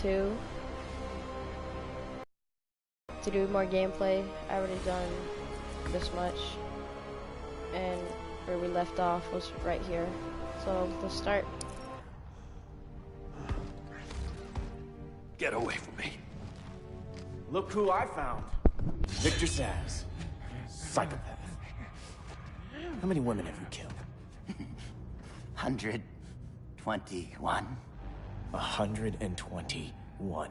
2 to do more gameplay. I already done this much, and where we left off was right here. So let's start. Get away from me. Look who I found. Victor Saz. Psychopath. How many women have you killed? 121. 121.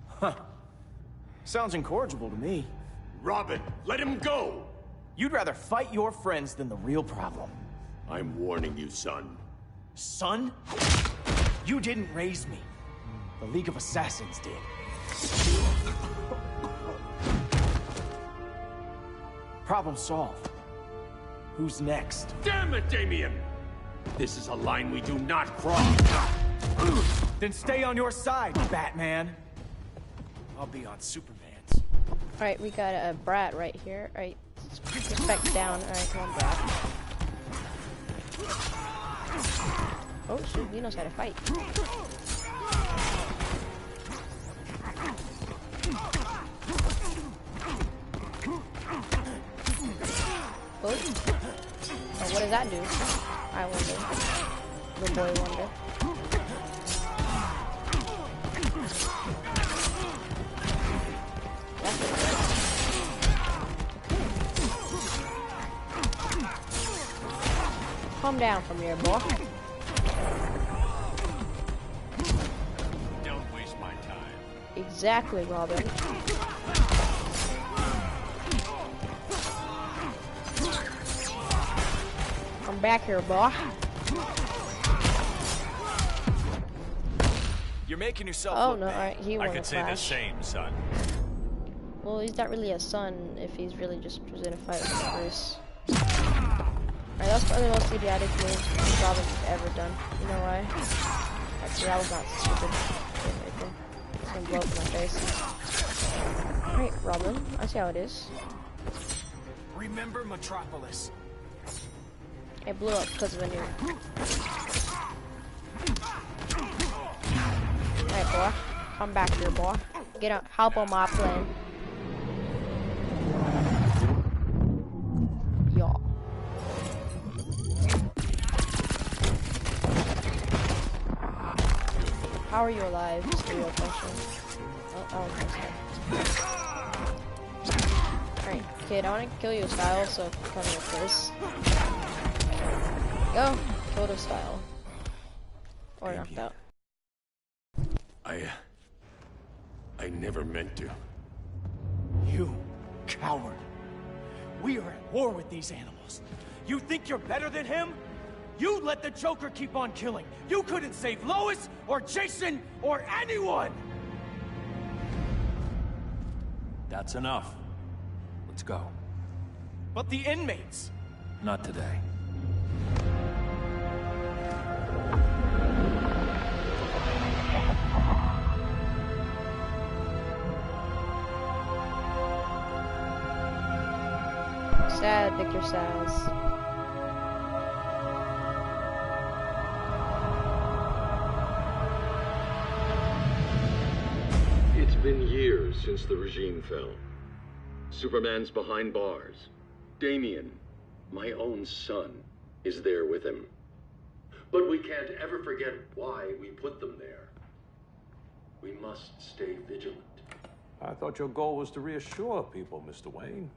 Huh. Sounds incorrigible to me. Robin, let him go! You'd rather fight your friends than the real problem. I'm warning you, son. Son? You didn't raise me. The League of Assassins did. Problem solved. Who's next? Damn it, Damien! This is a line we do not cross. Then stay on your side, Batman. I'll be on Superman's. Alright, we got a brat right here. Alright, respect down. Alright, come on, brat. Oh shoot, he knows how to fight. Oh, what does that do? I wonder. The boy wonder. Calm down from here, boy. Don't waste my time. Exactly, Robin. Come back here, boy. You're making yourself Oh look no, bad. alright, he won I could say the same, son. Well, he's not really a son if he's really just in a fight with Bruce. Alright, that's probably the most idiotic move Robin's ever done. You know why? Actually, that was not stupid. Right there. It's gonna blow up in my face. Alright, Robin, I see how it is. Remember Metropolis. It blew up because of a nuke. Alright, boy. Come back here, boy. Get up. Help on my plane. Y'all. How are you alive? Just a real question. Oh, alright, kid, I want to kill you with style, so come with this. Go. Killed with style. Or knocked out. I never meant to. You coward. We are at war with these animals. You think you're better than him? You let the Joker keep on killing. You couldn't save Lois or Jason or anyone! That's enough. Let's go. But the inmates. Not today. Sad, Victor Saz. It's been years since the regime fell. Superman's behind bars. Damien, my own son, is there with him. But we can't ever forget why we put them there. We must stay vigilant. I thought your goal was to reassure people, Mr. Wayne.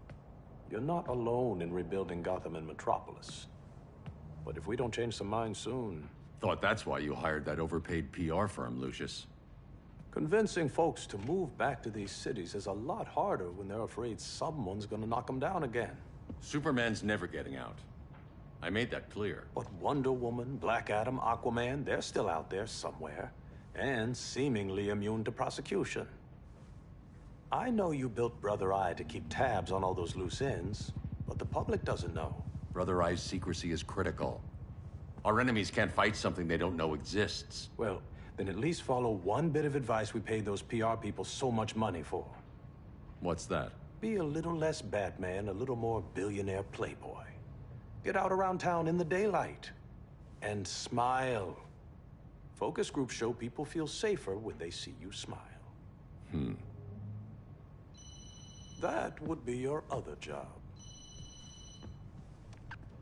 You're not alone in rebuilding Gotham and Metropolis. But if we don't change some minds soon... Thought that's why you hired that overpaid PR firm, Lucius. Convincing folks to move back to these cities is a lot harder when they're afraid someone's gonna knock them down again. Superman's never getting out. I made that clear. But Wonder Woman, Black Adam, Aquaman, they're still out there somewhere. And seemingly immune to prosecution. I know you built Brother Eye to keep tabs on all those loose ends, but the public doesn't know. Brother Eye's secrecy is critical. Our enemies can't fight something they don't know exists. Well, then at least follow one bit of advice we paid those PR people so much money for. What's that? Be a little less Batman, a little more billionaire playboy. Get out around town in the daylight. And smile. Focus groups show people feel safer when they see you smile. That would be your other job.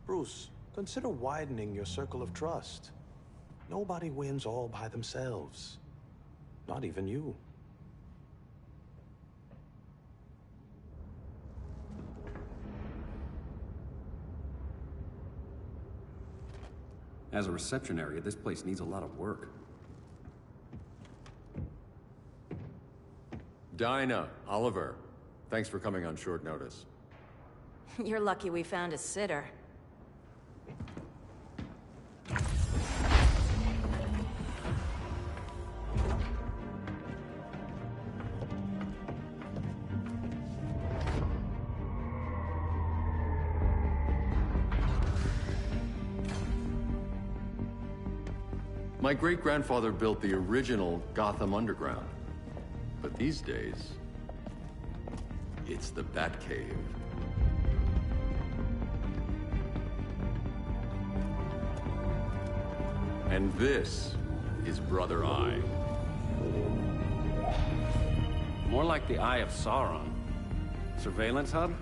Bruce, consider widening your circle of trust. Nobody wins all by themselves. Not even you. As a reception area, this place needs a lot of work. Dinah, Oliver, thanks for coming on short notice. You're lucky we found a sitter. My great-grandfather built the original Gotham Underground. But these days, it's the Batcave. And this is Brother Eye. More like the Eye of Sauron. Surveillance hub?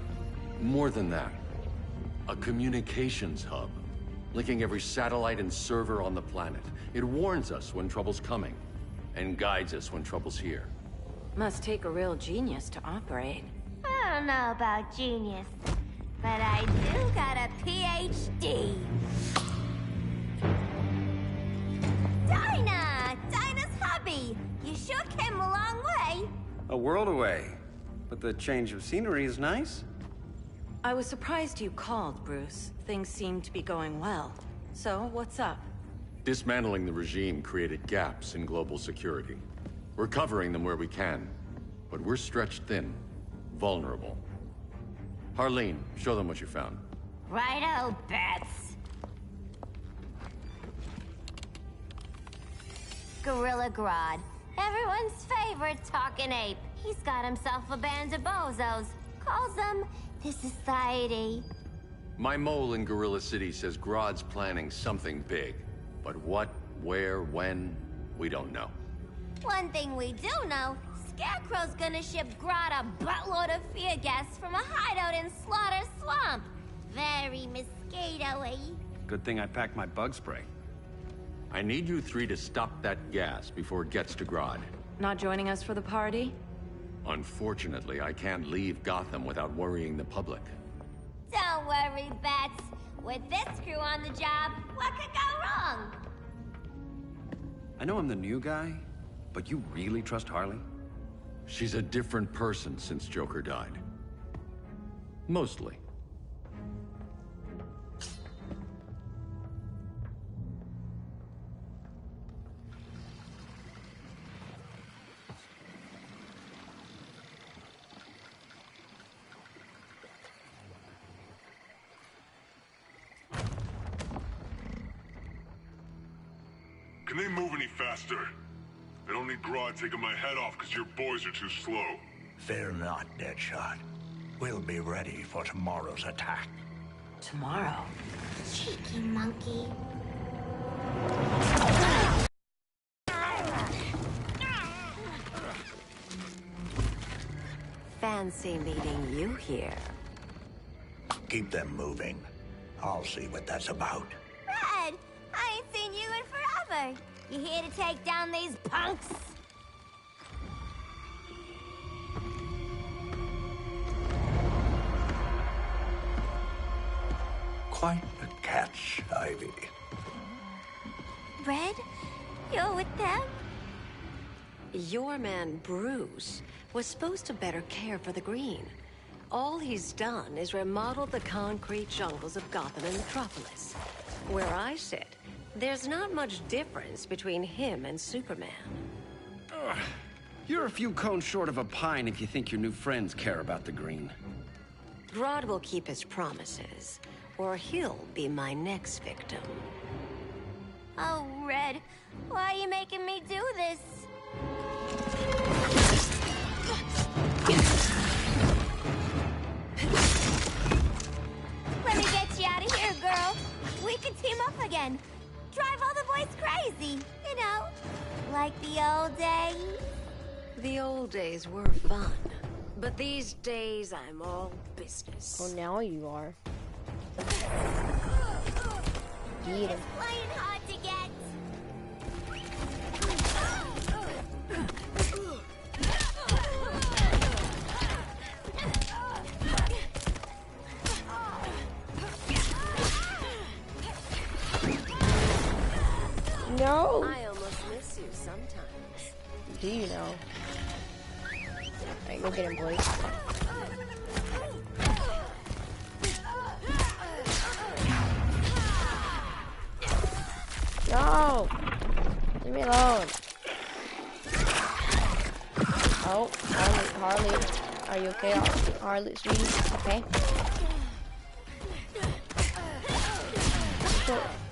More than that. A communications hub, linking every satellite and server on the planet. It warns us when trouble's coming, and guides us when trouble's here. Must take a real genius to operate. I don't know about genius, but I do got a PhD. Dinah! Dinah's hubby! You sure came a long way. A world away. But the change of scenery is nice. I was surprised you called, Bruce. Things seem to be going well. So, what's up? Dismantling the regime created gaps in global security. We're covering them where we can, but we're stretched thin, vulnerable. Harleen, show them what you found. Righto, Bets. Gorilla Grodd. Everyone's favorite talking ape. He's got himself a band of bozos. Calls them the Society. My mole in Gorilla City says Grodd's planning something big. But what, where, when, we don't know. One thing we do know, Scarecrow's gonna ship Grodd a buttload of fear gas from a hideout in Slaughter Swamp. Very mosquito-y. Good thing I packed my bug spray. I need you three to stop that gas before it gets to Grodd. Not joining us for the party? Unfortunately, I can't leave Gotham without worrying the public. Don't worry, Bats. With this crew on the job, what could go wrong? I know I'm the new guy, but you really trust Harley? She's a different person since Joker died. Mostly. Can they move any faster? I don't need Grodd taking my head off because your boys are too slow. Fear not, Deadshot. We'll be ready for tomorrow's attack. Tomorrow? Cheeky monkey. Fancy meeting you here. Keep them moving. I'll see what that's about. Red, I ain't seen you in forever. You here to take down these punks? Quite a catch, Ivy. Red, you're with them? Your man, Bruce, was supposed to better care for the Green. All he's done is remodeled the concrete jungles of Gotham and Metropolis. Where I sit, there's not much difference between him and Superman. You're a few cones short of a pine if you think your new friends care about the Green. Grodd will keep his promises, or he'll be my next victim. Oh, Red, why are you making me do this? Let me get you out of here, girl. We can team up again. Drive all the boys crazy, you know. like the old days? The old days were fun, but these days I'm all business. Oh, now you are. Get him. Playing hard to get. No. I almost miss you sometimes. Do you know? Alright, go get him, boys. No! Leave me alone. Oh, Harley. Are you okay? Harley, sweetie? Okay.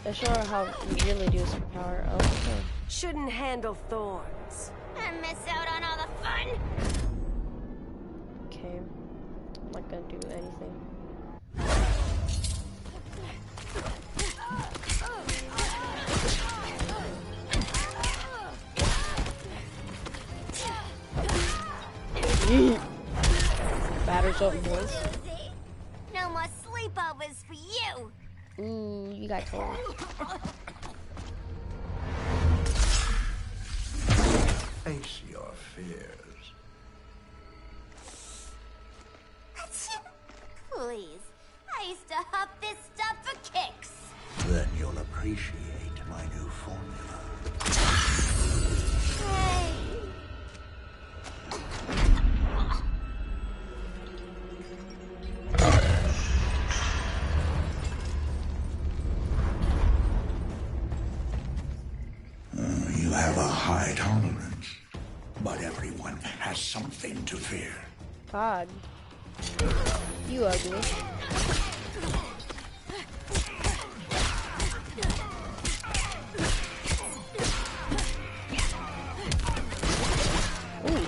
Let's show her how you really do superpower. Oh, okay. Shouldn't handle thorns. I miss out on all the fun. Okay. I'm not gonna do anything. Batters up, boys. No more sleepovers for you. Ooh, you got told. Face your fears. Please. I used to huff this stuff for kicks. Then you'll appreciate my new formula. Hey. You have a high tolerance, but everyone has something to fear. God. You ugly. Ooh.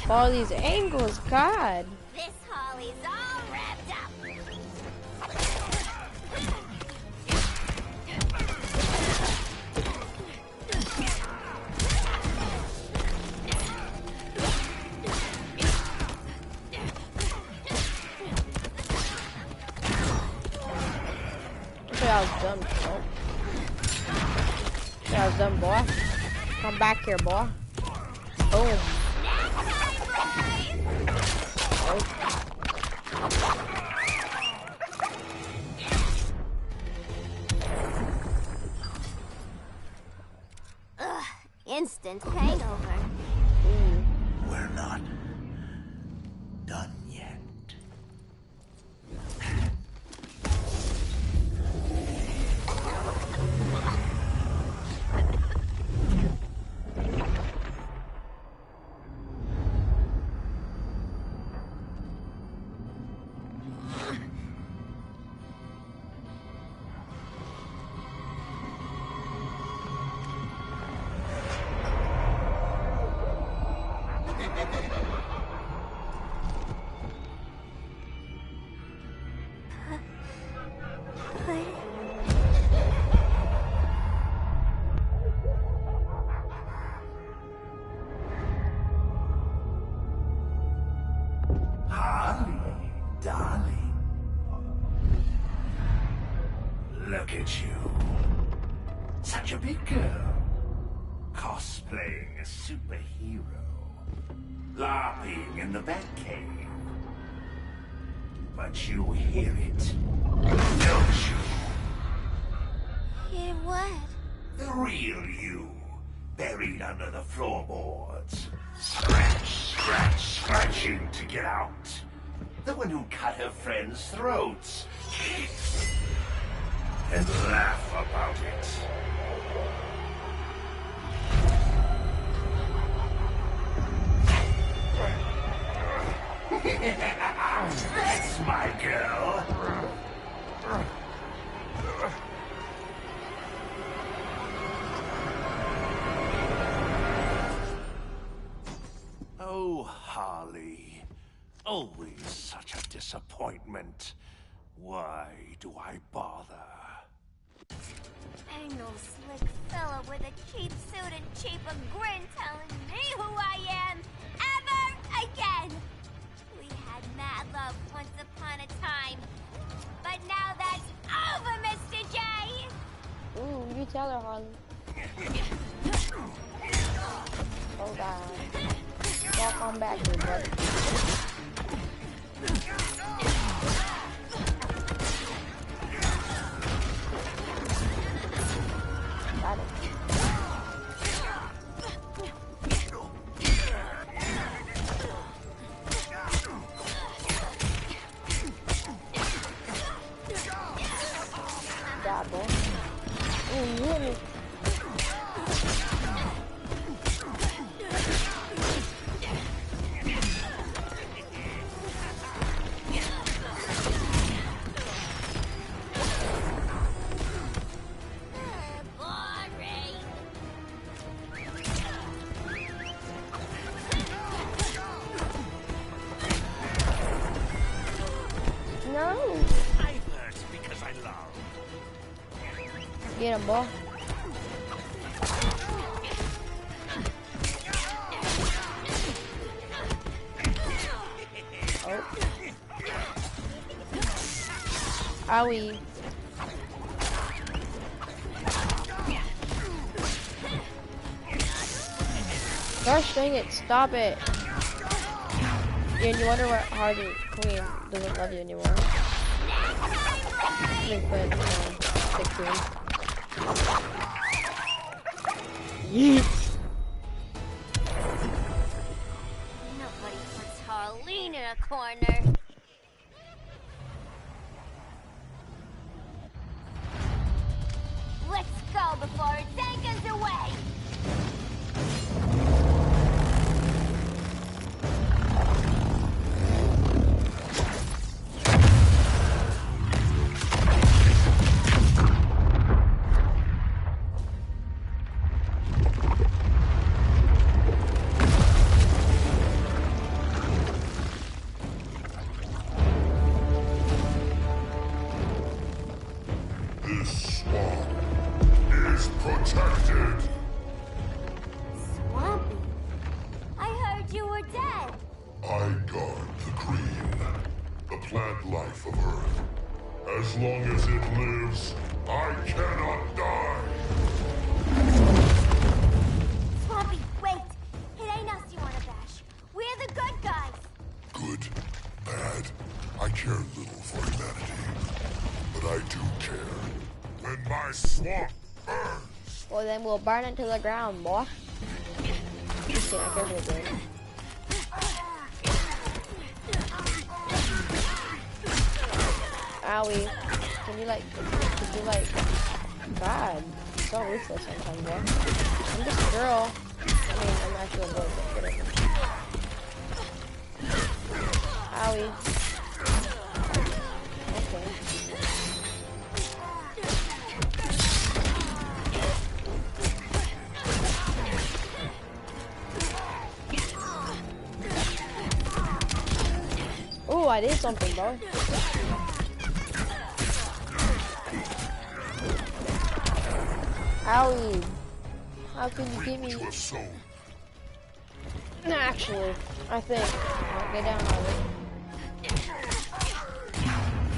All these angles, God. This Holly's all wrapped up. I was done. Oh. I was done, boy. Come back here, boy. Boom. Oh. Ugh, instant hangover. We're not done yet. Harley, darling. Look at you. Such a big girl. Cosplaying a superhero. LARPing in the Batcave. But you hear it, don't you? Hear what? The real you, buried under the floorboards. Scratch, scratch, scratching to get out. The one who cut her friends' throats. And laugh about it. That's my girl. Oh, Harley. Always such a disappointment. Why do I bother? Ain't no slick fella with a cheap suit and cheaper grin telling me who I am ever again. We had mad love once upon a time, but now that's over, Mr. J. Ooh, you tell her, Harley. Oh God. Walk on back here, buddy. Got it. God, boy. Ooh, you hit me. No. I hurt because I love. Get him, boy. Oh. Owie. Gosh dang it, stop it. Yeah, and you wonder what Hardy Queen doesn't love you anymore. Queen, sick Queen. Yeet. Nobody puts Harleen in a corner. Let's go before it takes us away. This swamp is protected. Swampy? I heard you were dead. I guard the green, the plant life of Earth. As long as it lives, I cannot die. Swampy, wait. It ain't us you wanna bash. We're the good guys. Good, bad, I care little for humanity. But I do care. When my swamp burns. Well, then we'll burn it to the ground, boy. Just kidding, I care for the game. Owie. Can you like, God, so ruthless sometimes, boy. I'm just a girl. I mean, I'm actually a boy, but whatever. Owie. Okay. Ooh, I did something, bro. Owie. How can you get me? Actually, I think. I'll get down, Owie.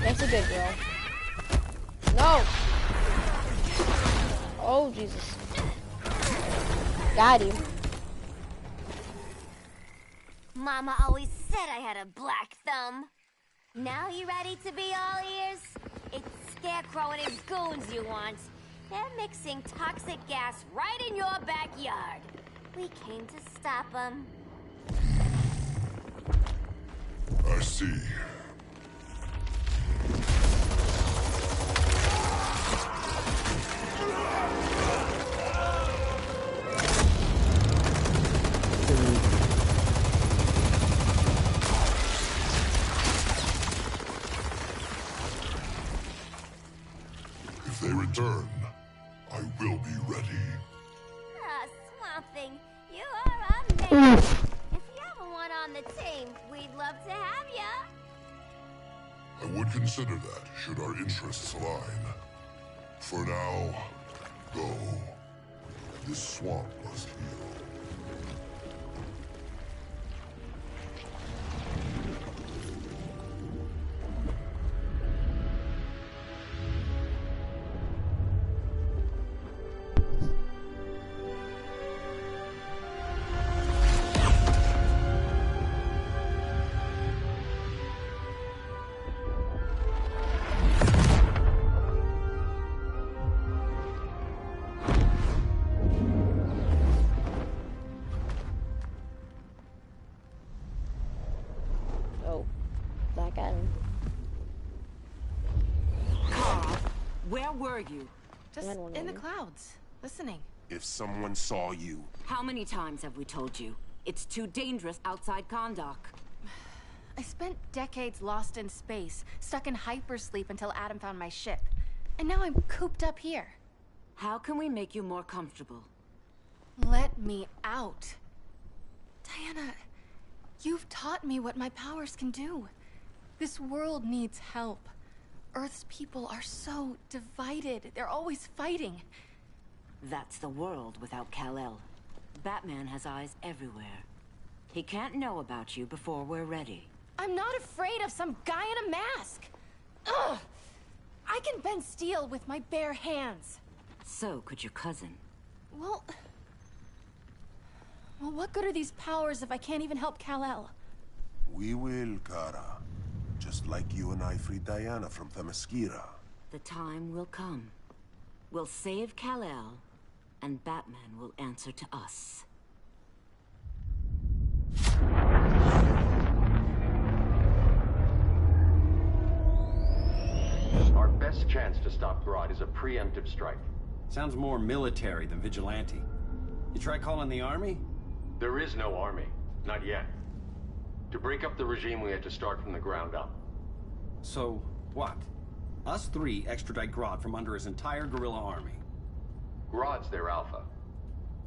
That's a good girl. No! Oh, Jesus. Got him. Mama always said I had a black thumb. Now you ready to be all ears? It's Scarecrow and his goons you want. They're mixing toxic gas right in your backyard. We came to stop them. I see. If they return, I will be ready. Ah, Swamp Thing, you are amazing. If you ever want on the team, we'd love to have you. I would consider that, should our interests align. For now, go. This swamp must heal. Black Adam. Carl, where were you? Just in the clouds, listening. If someone saw you... How many times have we told you? It's too dangerous outside Kahndaq. I spent decades lost in space, stuck in hypersleep until Adam found my ship. And now I'm cooped up here. How can we make you more comfortable? Let me out. Diana, you've taught me what my powers can do. This world needs help. Earth's people are so divided. They're always fighting. That's the world without Kal-El. Batman has eyes everywhere. He can't know about you before we're ready. I'm not afraid of some guy in a mask. Ugh! I can bend steel with my bare hands. So could your cousin. Well, what good are these powers if I can't even help Kal-El? We will, Kara. Just like you and I freed Diana from Themyscira. The time will come. We'll save Kal-El, and Batman will answer to us. Our best chance to stop Grodd is a preemptive strike. Sounds more military than vigilante. You try calling the army? There is no army. Not yet. To break up the regime, we had to start from the ground up. So, what? Us three extradite Grodd from under his entire guerrilla army. Grodd's their alpha.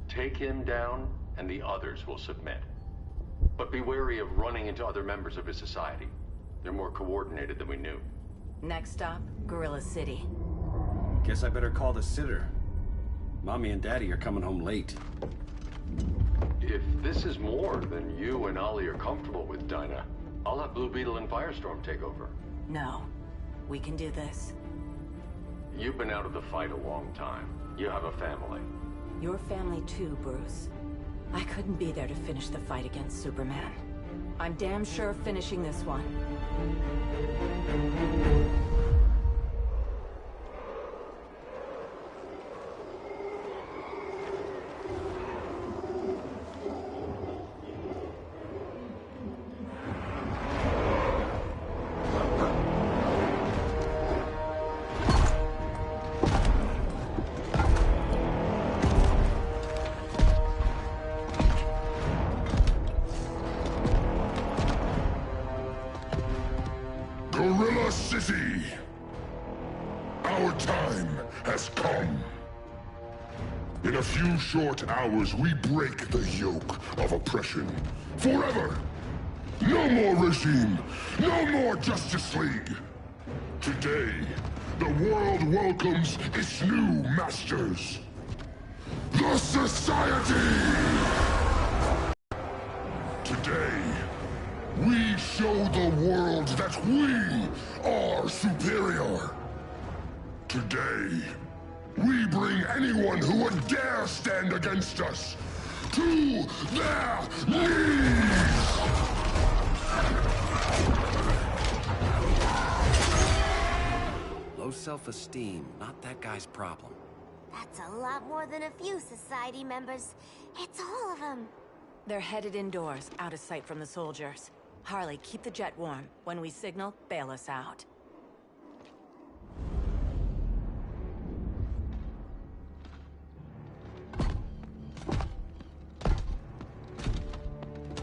Take him down, and the others will submit. But be wary of running into other members of his society. They're more coordinated than we knew. Next stop, Gorilla City. Guess I better call the sitter. Mommy and Daddy are coming home late. If this is more than you and Ollie are comfortable with, Dinah, I'll have Blue Beetle and Firestorm take over. No. We can do this. You've been out of the fight a long time. You have a family. Your family too, Bruce. I couldn't be there to finish the fight against Superman. I'm damn sure finishing this one. Gorilla City! Our time has come. In a few short hours, we break the yoke of oppression. Forever! No more regime! No more Justice League! Today, the world welcomes its new masters. The Society! Today, we show the world that we are superior. Today, we bring anyone who would dare stand against us to their knees! Low self-esteem, not that guy's problem. That's a lot more than a few society members. It's all of them. They're headed indoors, out of sight from the soldiers. Harley, keep the jet warm. When we signal, bail us out.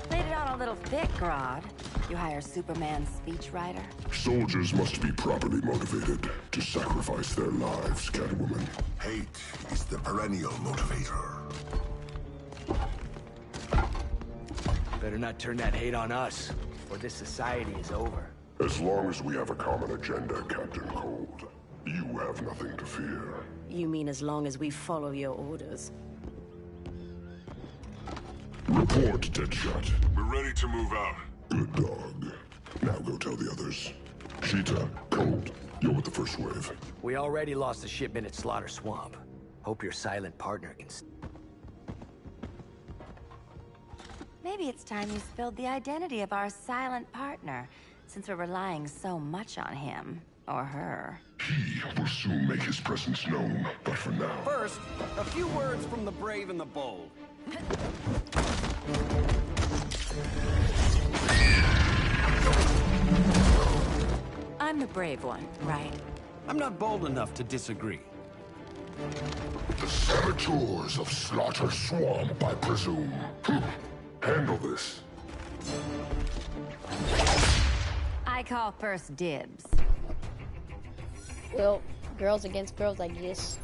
Laid it on a little thick, Grodd. You hire Superman's speechwriter? Soldiers must be properly motivated to sacrifice their lives, Catwoman. Hate is the perennial motivator. Better not turn that hate on us, or this society is over. As long as we have a common agenda, Captain Cold. You have nothing to fear. You mean as long as we follow your orders? Report, Deadshot. We're ready to move out. Good dog. Now go tell the others. Cheetah, Cold, you're with the first wave. We already lost a shipment at Slaughter Swamp. Hope your silent partner can... Maybe it's time you spilled the identity of our silent partner, since we're relying so much on him. Or her. He will soon make his presence known, but for now... First, a few words from the brave and the bold. I'm the brave one, right? I'm not bold enough to disagree. The saboteurs of Slaughter Swamp, I presume. Handle this. I call first dibs. Well, girls against girls, I guess.